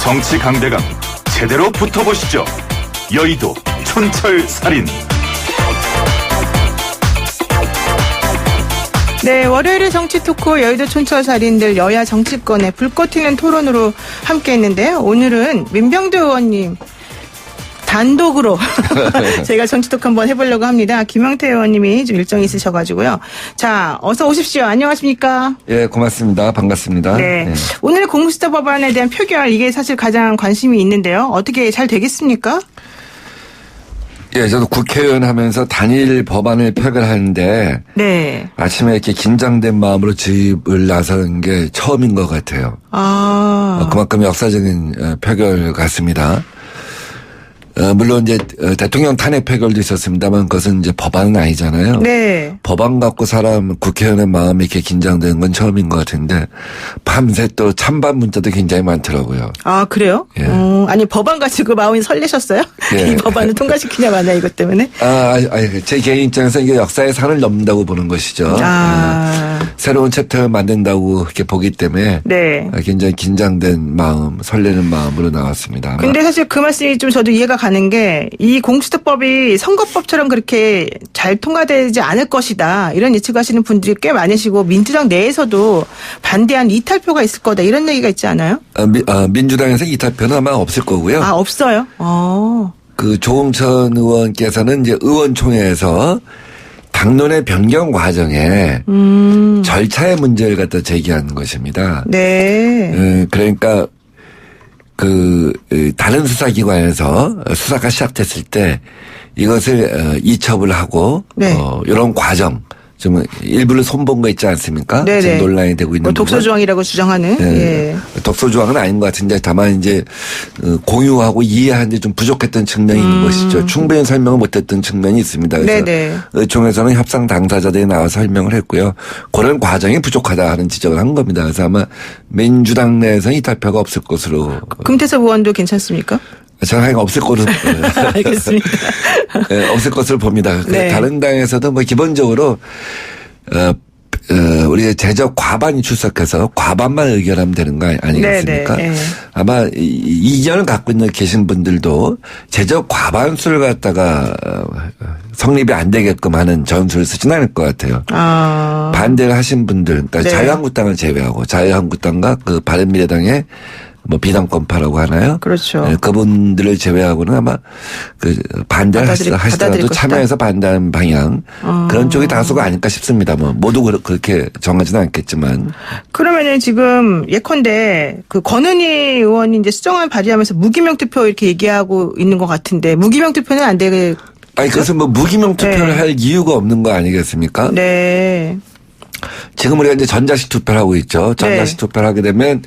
정치 강대강 제대로 붙어보시죠. 여의도 촌철살인. 네, 월요일의 정치 토크 여의도 촌철살인들 여야 정치권의 불꽃 튀는 토론으로 함께했는데요. 오늘은 민병두 의원님 단독으로 제가 정치 토크 한번 해보려고 합니다. 김영태 의원님이 좀 일정이 있으셔가지고요. 자, 어서 오십시오. 안녕하십니까? 예, 고맙습니다. 반갑습니다. 네. 네. 오늘 공수처 법안에 대한 표결, 이게 사실 가장 관심이 있는데요. 어떻게 잘 되겠습니까? 예, 저도 국회의원 하면서 단일 법안을 표결하는데 네. 아침에 이렇게 긴장된 마음으로 집을 나서는 게 처음인 것 같아요. 그만큼 역사적인 표결 같습니다. 물론 이제 대통령 탄핵 표결도 있었습니다만 그것은 이제 법안은 아니잖아요. 네. 법안 갖고 국회의원의 마음이 이렇게 긴장되는 건 처음인 것 같은데 밤새 또 찬반 문자도 굉장히 많더라고요. 아, 그래요? 예. 아니, 법안 가지고 마음이 설레셨어요? 예. 이 법안을 통과시키냐 마냐 이것 때문에? 제 개인 입장에서 이게 역사의 산을 넘는다고 보는 것이죠. 새로운 챕터를 만든다고 이렇게 보기 때문에 네. 굉장히 긴장된 마음, 설레는 마음으로 나왔습니다. 근데 사실 그 말씀이 좀 저도 이해가 가는 게 이 공수처법이 선거법처럼 그렇게 잘 통과되지 않을 것이다. 이런 예측하시는 분들이 꽤 많으시고 민주당 내에서도 반대한 이탈표가 있을 거다. 이런 얘기가 있지 않아요? 민주당에서 이탈표는 아마 없을 거고요. 아, 없어요? 그 조홍천 의원께서는 이제 의원총회에서 당론의 변경 과정에 절차의 문제를 갖다 제기한 것입니다. 네. 그러니까 다른 수사기관에서 수사가 시작됐을 때 이것을 이첩을 하고 네. 이런 과정 좀 일부를 손본 거 있지 않습니까? 네네. 지금 논란이 되고 있는 독소조항이라고 주장하는. 네. 예. 독소조항은 아닌 것 같은데 다만 이제 공유하고 이해하는데 좀 부족했던 측면이 있는 것이죠. 충분히 설명을 못했던 측면이 있습니다. 그래서 네네. 의총에서는 협상 당사자들이 나와서 설명을 했고요. 그런 과정이 부족하다 하는 지적을 한 겁니다. 그래서 아마 민주당 내에서는 이탈표가 없을 것으로. 금태섭 의원도 괜찮습니까? 저는 없을 것으로. 알겠습니다. 네, 없을 것으로 봅니다. 네. 다른 당에서도 뭐 기본적으로 우리 제적 과반이 출석해서 과반만 의결하면 되는 거 아니겠습니까? 네네. 네. 아마 이견을 갖고 계신 분들도 제적 과반수를 갖다가 성립이 안 되게끔 하는 전술을 쓰진 않을 것 같아요. 반대를 하신 분들, 그러니까 네. 자유한국당을 제외하고 자유한국당과 그 바른미래당의 뭐 비당권파라고 하나요? 그렇죠. 네, 그분들을 제외하고는 아마 반대를 하시더라도 참여해서 반대하는 방향 그런 쪽이 다수가 아닐까 싶습니다. 뭐 모두 그렇게 정하지는 않겠지만. 그러면은 지금 예컨대 그 권은희 의원이 이제 수정안 발의하면서 무기명 투표 이렇게 얘기하고 있는 것 같은데 무기명 투표는 안 되게. 아니 그래서 뭐 무기명 투표를 네. 할 이유가 없는 거 아니겠습니까? 네. 지금 우리가 이제 전자식 투표를 하고 있죠. 전자식 투표를 하게 되면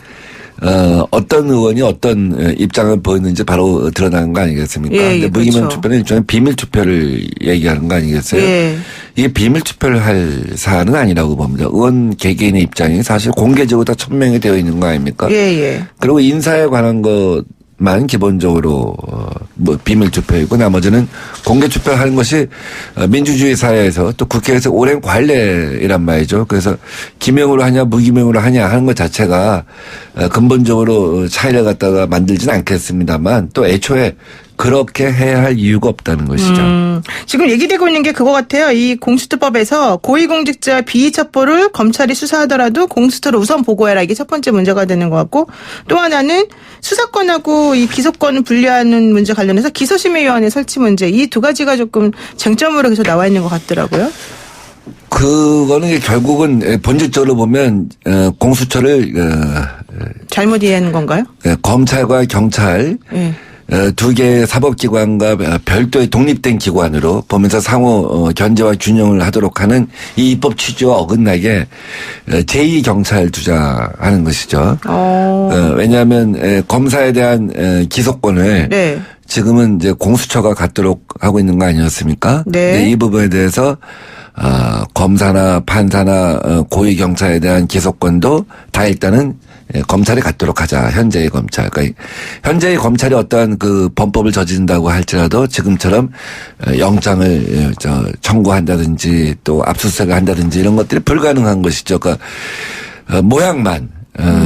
어떤 의원이 어떤 입장을 보였는지 바로 드러나는 거 아니겠습니까? 예, 근데 무기명 그렇죠. 투표는 일종의 비밀 투표를 얘기하는 거 아니겠어요? 예. 이게 비밀 투표를 할 사안은 아니라고 봅니다. 의원 개개인의 입장이 사실 공개적으로 다 천명이 되어 있는 거 아닙니까? 예. 그리고 인사에 관한 것만 기본적으로 뭐 비밀 투표이고 나머지는 공개 투표하는 것이 민주주의 사회에서 또 국회에서 오랜 관례이란 말이죠. 그래서 기명으로 하냐 무기명으로 하냐 하는 것 자체가 근본적으로 차이를 갖다가 만들지는 않겠습니다만 또 애초에 그렇게 해야 할 이유가 없다는 것이죠. 지금 얘기되고 있는 게 그거 같아요. 이 공수처법에서 고위공직자 비위 첩보를 검찰이 수사하더라도 공수처로 우선 보고해라. 이게 첫 번째 문제가 되는 것 같고 또 하나는 수사권하고 이 기소권을 분리하는 문제 관련해서 기소심의위원회 설치 문제 이 두 가지가 조금 쟁점으로 계속 나와 있는 것 같더라고요. 그거는 결국은 본질적으로 보면 공수처를 잘못 이해하는 건가요? 검찰과 경찰 네. 두 개의 사법기관과 별도의 독립된 기관으로 보면서 상호 견제와 균형을 하도록 하는 이 입법 취지와 어긋나게 제2경찰 투자하는 것이죠. 왜냐하면 검사에 대한 기소권을 네. 지금은 이제 공수처가 갖도록 하고 있는 거 아니었습니까? 네. 이 부분에 대해서 검사나 판사나 고위경찰에 대한 기소권도 다 일단은 검찰이 갖도록 하자. 현재의 검찰. 그러니까 현재의 검찰이 어떠한 그 범법을 저지른다고 할지라도 지금처럼 영장을 청구한다든지 또 압수수색을 한다든지 이런 것들이 불가능한 것이죠. 그러니까 모양만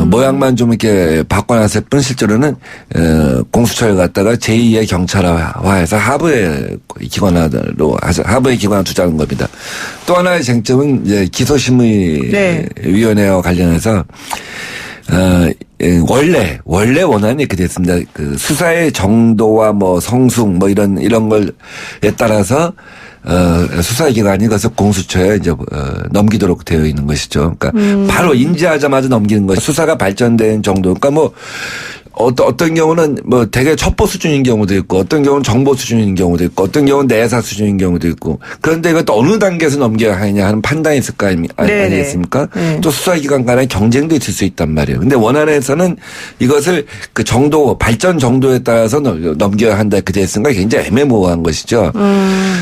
모양만 좀 이렇게 바꿔놨을 뿐 실제로는 공수처를 갖다가 제2의 경찰화해서 하부의 기관화로 하부의 기관화 두자는 겁니다. 또 하나의 쟁점은 이제 기소심의위원회와 관련해서 원래 원안이 이렇게 됐습니다. 그 수사의 정도와 뭐 성숙 뭐 이런 걸에 따라서 수사기관이 그래서 공수처에 이제 넘기도록 되어 있는 것이죠. 그러니까 바로 인지하자마자 넘기는 것. 수사가 발전된 정도. 그러니까 뭐 어떤 경우는 뭐 되게 첩보 수준인 경우도 있고 어떤 경우는 정보 수준인 경우도 있고 어떤 경우는 내사 수준인 경우도 있고 그런데 이것도 어느 단계에서 넘겨야 하느냐 하는 판단이 있을 거 아니겠습니까? 또 수사기관 간의 경쟁도 있을 수 있단 말이에요. 근데 원안에서는 이것을 그 정도 발전 정도에 따라서 넘겨야 한다 이렇게 됐으니까 굉장히 애매모호한 것이죠.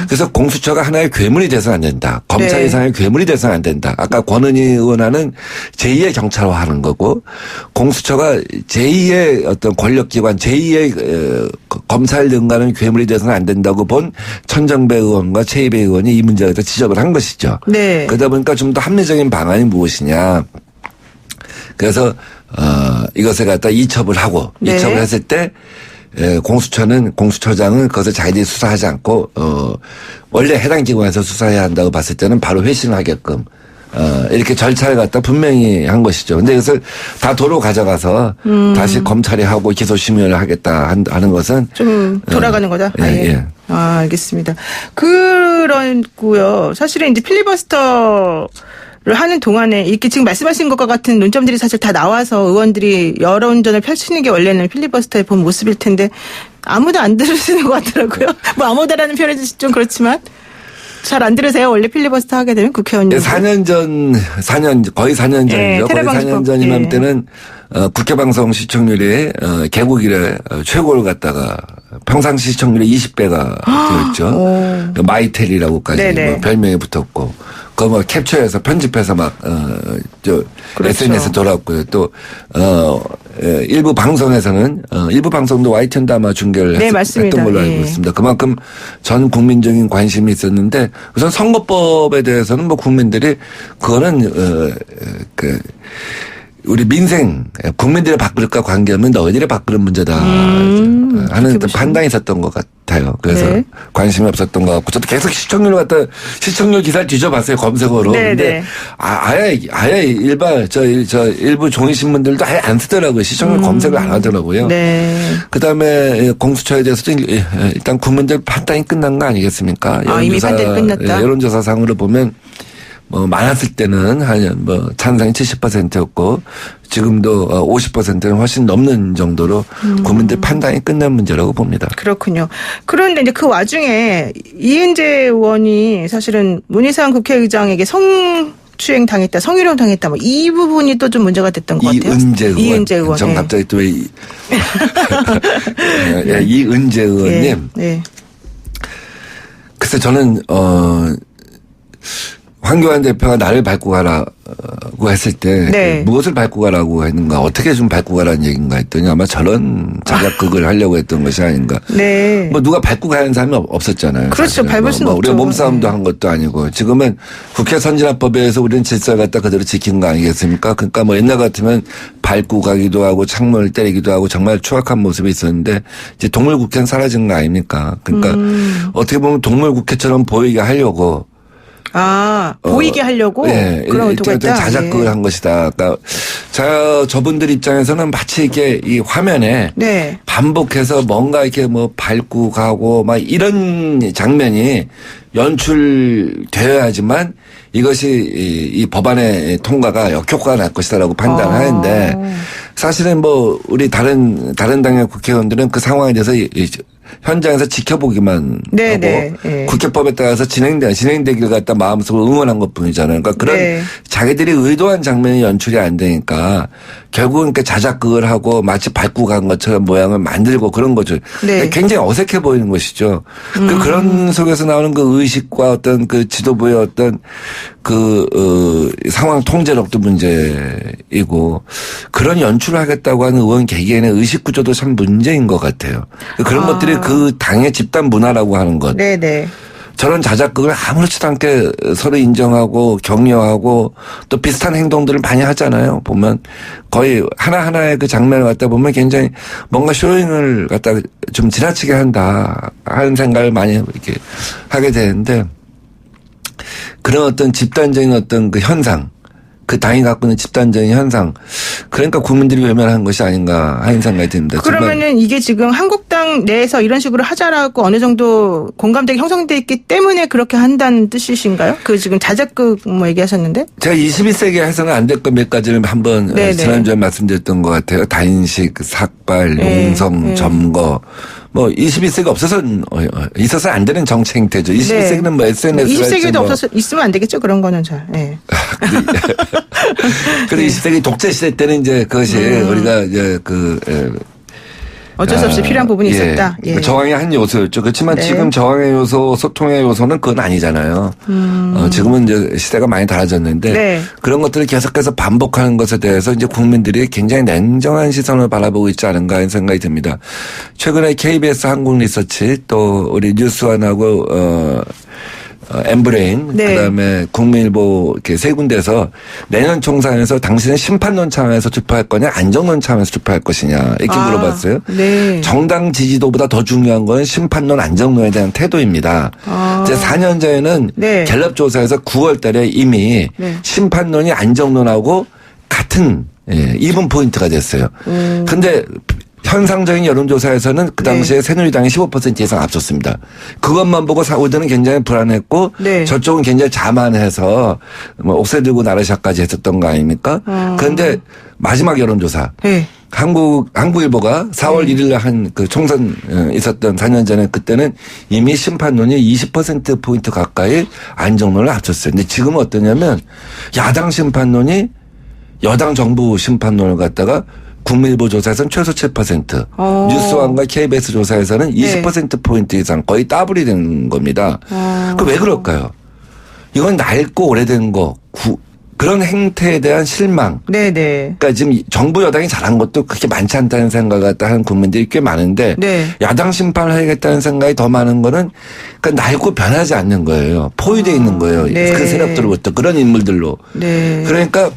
그래서 공수처가 하나의 괴물이 돼서는 안 된다. 검찰 이상의 괴물이 돼서는 안 된다. 아까 권은희 의원하는 제2의 경찰화하는 거고 공수처가 제2의 어떤 권력기관 제2의 검찰 등과는 괴물이 돼서는 안 된다고 본 천정배 의원과 최이배 의원이 이 문제에 대해서 지적을 한 것이죠. 네. 그러다 보니까 좀 더 합리적인 방안이 무엇이냐. 그래서 이것을 갖다 이첩을 하고 이첩을 했을 때 공수처는 공수처장은 그것을 자기들이 수사하지 않고 원래 해당 기관에서 수사해야 한다고 봤을 때는 바로 회신을 하게끔 이렇게 절차를 갖다 분명히 한 것이죠. 근데 이것을 다 도로 가져가서 다시 검찰이 하고 기소심의를 하겠다 하는 것은 좀 돌아가는 거다. 예. 알겠습니다. 그렇고요. 사실은 이제 필리버스터 를 하는 동안에 이렇게 지금 말씀하신 것과 같은 논점들이 사실 다 나와서 의원들이 여론전을 펼치는 게 원래는 필리버스터의 본 모습일 텐데 아무도 안 들으시는 것 같더라고요. 뭐 아무다라는 표현이 좀 그렇지만 잘 안 들으세요? 원래 필리버스터 하게 되면 국회의원님. 4년 거의 4년 전이죠. 거의 4년 전 이맘때는 국회방송 시청률이 개국 이래 최고를 갖다가 평상시 시청률이 20배가 되었죠. 마이텔이라고까지 뭐 별명이 붙었고. 그거 뭐 캡처해서 편집해서 막 그렇죠. SNS에 돌았고요. 또 일부 방송에서는 일부 방송도 YTN도 아마 중계를 했던 걸로 알고 있습니다. 그만큼 전 국민적인 관심이 있었는데 우선 선거법에 대해서는 뭐 국민들이 그거는 우리 민생 국민들의 밥그릇과 관계하면 너희들의 밥그릇 문제다 하는 판단이 있었던 것 같아요. 그래서 관심이 없었던 것 같고 저도 계속 시청률 기사를 뒤져봤어요 검색어로. 근데 아예 일부 종이 신문들도 아예 안 쓰더라고요. 시청률 검색을 안 하더라고요. 그다음에 공수처에 대해서도 일단 국민들 판단이 끝난 거 아니겠습니까? 이미 판단이 끝났다. 여론조사상으로 보면. 뭐 많았을 때는 한 뭐 찬성이 70%였고 지금도 50%는 훨씬 넘는 정도로 국민들 판단이 끝난 문제라고 봅니다. 그렇군요. 그런데 이제 그 와중에 이은재 의원이 사실은 문희상 국회의장에게 성추행 당했다, 성희롱 당했다, 뭐 이 부분이 또 좀 문제가 됐던 것 같아요. 이은재 의원. 전 갑자기 또 이은재 의원님. 글쎄 저는 황교안 대표가 나를 밟고 가라고 했을 때 무엇을 밟고 가라고 했는가 어떻게 좀 밟고 가라는 얘기인가 했더니 아마 저런 자작극을 하려고 했던 것이 아닌가. 뭐 누가 밟고 가는 사람이 없었잖아요. 그렇죠. 밟을 수는 없죠. 우리가 몸싸움도 한 것도 아니고 지금은 국회 선진화법에 의해서 우리는 질서를 갖다 그대로 지킨 거 아니겠습니까? 그러니까 뭐 옛날 같으면 밟고 가기도 하고 창문을 때리기도 하고 정말 추악한 모습이 있었는데 이제 동물국회는 사라진 거 아닙니까? 그러니까 어떻게 보면 동물국회처럼 보이게 하려고 보이게 하려고? 그런 의도가 있다? 자작극을 한 것이다. 그러니까 저분들 입장에서는 마치 이렇게 이 화면에 반복해서 뭔가 이렇게 뭐 밟고 가고 막 이런 장면이 연출되어야지만 이것이 이 법안의 통과가 역효과가 날 것이다라고 판단하는데 사실은 뭐 우리 다른 당의 국회의원들은 그 상황에 대해서 현장에서 지켜보기만 하고 국회법에 따라서 진행되기를 갖다 마음속으로 응원한 것뿐이잖아요. 그러니까 그런 자기들이 의도한 장면이 연출이 안 되니까 결국은 그 자작극을 하고 마치 밟고 간 것처럼 모양을 만들고 그런 거죠. 굉장히 어색해 보이는 것이죠. 그런 속에서 나오는 그 의식과 어떤 그 지도부의 어떤 상황 통제력도 문제이고 그런 연출을 하겠다고 하는 의원 개개인의 의식 구조도 참 문제인 것 같아요. 그런 것들이 그 당의 집단 문화라고 하는 것. 저런 자작극을 아무렇지도 않게 서로 인정하고 격려하고 또 비슷한 행동들을 많이 하잖아요. 보면 거의 하나하나의 그 장면을 갖다 보면 굉장히 뭔가 쇼잉을 갖다 좀 지나치게 한다 하는 생각을 많이 이렇게 하게 되는데 그런 어떤 집단적인 어떤 그 현상 그 당이 갖고 있는 집단적인 현상 그러니까 국민들이 외면한 것이 아닌가 하는 생각이 듭니다. 그러면은 이게 지금 한국당 내에서 이런 식으로 하자라고 어느 정도 공감대가 형성돼 있기 때문에 그렇게 한다는 뜻이신가요? 그 지금 자작극 뭐 얘기하셨는데 제가 21세기에 해서는 안 될 것몇가지를 한번 지난주에 말씀드렸던 것 같아요. 단식, 삭발, 용성, 점거. 뭐 21세기 있어서 안 되는 정치 행태죠. 21세기는 뭐 SNS가 20세기도 있으면 안 되겠죠. 그런 거는 잘. 네. 그리고 20세기 독재 시대 때는 이제 그것이 우리가 이제 어쩔 수 없이 필요한 부분이 있었다. 예. 저항의 한 요소였죠. 그렇지만 지금 저항의 요소, 소통의 요소는 그건 아니잖아요. 지금은 이제 시대가 많이 달라졌는데 그런 것들을 계속해서 반복하는 것에 대해서 이제 국민들이 굉장히 냉정한 시선을 바라보고 있지 않은가 하는 생각이 듭니다. 최근에 KBS 한국 리서치 또 우리 뉴스원하고 엠브레인 그다음에 국민일보 이렇게 세 군데에서 내년 총선에서 당신은 심판론 차원에서 투표할 거냐 안정론 차원에서 투표할 것이냐 이렇게 물어봤어요. 네. 정당 지지도보다 더 중요한 건 심판론 안정론에 대한 태도입니다. 이제 4년 전에는 갤럽 조사에서 9월 달에 이미 심판론이 안정론하고 같은 이분 포인트가 됐어요. 근데 현상적인 여론조사에서는 그 당시에 새누리당이 15% 이상 앞섰습니다. 그것만 보고 사우들은 굉장히 불안했고 저쪽은 굉장히 자만해서 뭐 옥새 들고 나르샤까지 했었던 거 아닙니까? 그런데 마지막 여론조사 한국일보가 4월 1일에 한 그 총선 있었던 4년 전에 그때는 이미 심판론이 20%포인트 가까이 안정론을 앞섰어요. 근데 지금은 어떠냐면 야당 심판론이 여당 정부 심판론을 갖다가 국민일보 조사에서는 최소 7%, 뉴스원과 KBS 조사에서는 20%포인트 이상 거의 더블이 된 겁니다. 그 왜 그럴까요? 이건 낡고 오래된 거, 그런 행태에 대한 실망. 그러니까 지금 정부 여당이 잘한 것도 그렇게 많지 않다는 생각을 하는 국민들이 꽤 많은데 야당 심판을 해야겠다는 생각이 더 많은 거는 그러니까 낡고 변하지 않는 거예요. 포위되어 있는 거예요. 그 세력들로부터 그런 인물들로. 그러니까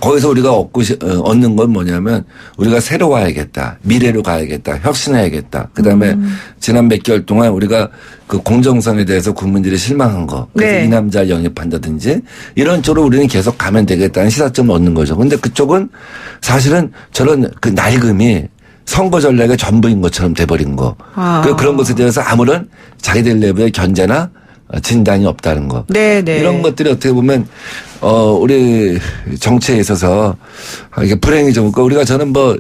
거기서 우리가 얻는 건 뭐냐면 우리가 새로 와야겠다. 미래로 가야겠다. 혁신해야겠다. 그다음에 지난 몇 개월 동안 우리가 그 공정성에 대해서 국민들이 실망한 거. 그래서 이 남자를 영입한다든지 이런 쪽으로 우리는 계속 가면 되겠다는 시사점을 얻는 거죠. 근데 그쪽은 사실은 저런 그 낡음이 선거 전략의 전부인 것처럼 돼버린 거. 그런 것에 대해서 아무런 자기들 내부의 견제나 진단이 없다는 거. 이런 것들이 어떻게 보면 우리 정치에 있어서 이게 불행이죠. 그러니까 우리가 저는 뭐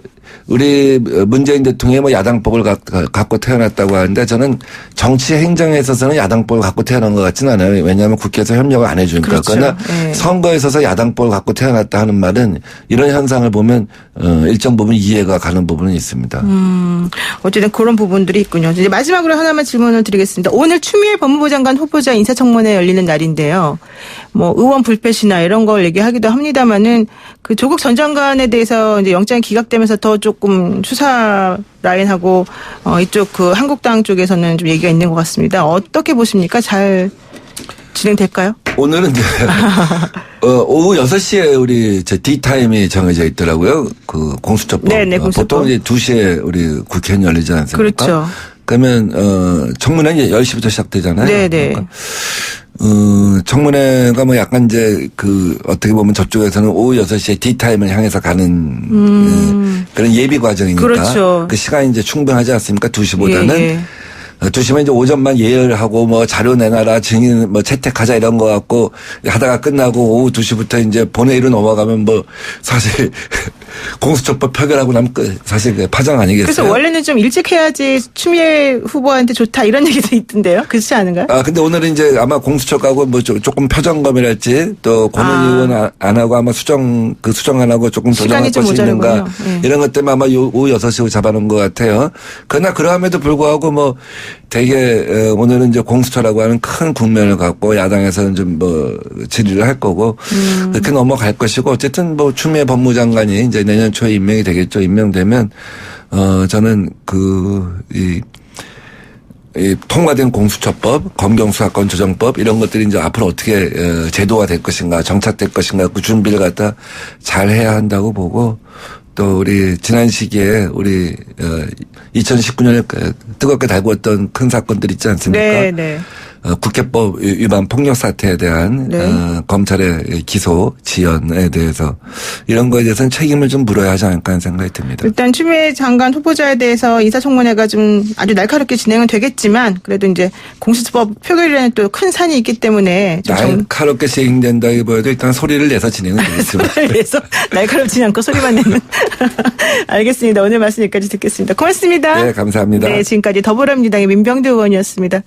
우리 문재인 대통령이 뭐 야당법을 갖고 태어났다고 하는데 저는 정치 행정에 있어서는 야당법을 갖고 태어난 것 같지는 않아요. 왜냐하면 국회에서 협력을 안 해주니까. 그러나 선거에 있어서 야당법을 갖고 태어났다 하는 말은 이런 현상을 보면 일정 부분 이해가 가는 부분은 있습니다. 어쨌든 그런 부분들이 있군요. 이제 마지막으로 하나만 질문을 드리겠습니다. 오늘 추미애 법무부 장관 후보자 인사청문회 열리는 날인데요. 뭐 의원 불패시나 이런 걸 얘기하기도 합니다만은 그 조국 전 장관에 대해서 이제 영장이 기각되면서 더 조금 수사 라인하고 이쪽 그 한국당 쪽에서는 좀 얘기가 있는 것 같습니다. 어떻게 보십니까? 잘 진행될까요? 오늘은 이제 오후 6시에 우리 D타임이 정해져 있더라고요. 그 공수처법. 공수처법. 보통 이제 2시에 우리 국회는 열리지 않습니까? 그렇죠. 그러면 청문회는 이제 10시부터 시작되잖아요. 그러니까 청문회가 뭐 약간 이제 그 어떻게 보면 저쪽에서는 오후 6시에 D타임을 향해서 가는 그런 예비 과정이니까 그 시간이 이제 충분하지 않습니까? 2시보다는. 2시면 이제 오전만 예열하고 뭐 자료 내놔라 증인 뭐 채택하자 이런 거 갖고 하다가 끝나고 오후 2시부터 이제 본회의로 넘어가면 뭐 사실 공수처법 표결하고 나면 사실 그 파장 아니겠어요? 그래서 원래는 좀 일찍 해야지 추미애 후보한테 좋다 이런 얘기도 있던데요. 그렇지 않은가요? 근데 오늘은 이제 아마 공수처하고 뭐 조금 표정검이랄지 또 권은 의원 안 하고 아마 수정 안 하고 조금 조정할 것이 있는가 이런 것 때문에 아마 오후 6시로 잡아놓은 것 같아요. 그러나 그러함에도 불구하고 뭐 되게 오늘은 이제 공수처라고 하는 큰 국면을 갖고 야당에서는 좀 뭐 질의를 할 거고 그렇게 넘어갈 것이고 어쨌든 뭐 추미애 법무장관이 이제 내년 초에 임명이 되겠죠. 임명되면 저는 이 통과된 공수처법, 검경수사권 조정법 이런 것들이 이제 앞으로 어떻게 제도화 될 것인가, 정착될 것인가 그 준비를 갖다 잘 해야 한다고 보고 또 우리 지난 시기에 우리 2019년에 뜨겁게 달구었던 큰 사건들 있지 않습니까? 네, 네. 국회법 위반 폭력 사태에 대한 네. 검찰의 기소 지연에 대해서 이런 거에 대해서는 책임을 좀 물어야 하지 않을까 하는 생각이 듭니다. 일단 추미애 장관 후보자에 대해서 인사청문회가 좀 아주 날카롭게 진행은 되겠지만 그래도 이제 공수처법 표결이라는 또 큰 산이 있기 때문에 좀 날카롭게 진행된다기보다도 일단 소리를 내서 진행은 되겠습니다. 그래서 날카롭지 않고 소리만 내는. 알겠습니다. 오늘 말씀 여기까지 듣겠습니다. 고맙습니다. 네, 감사합니다. 네, 지금까지 더불어민주당의 민병대 의원이었습니다.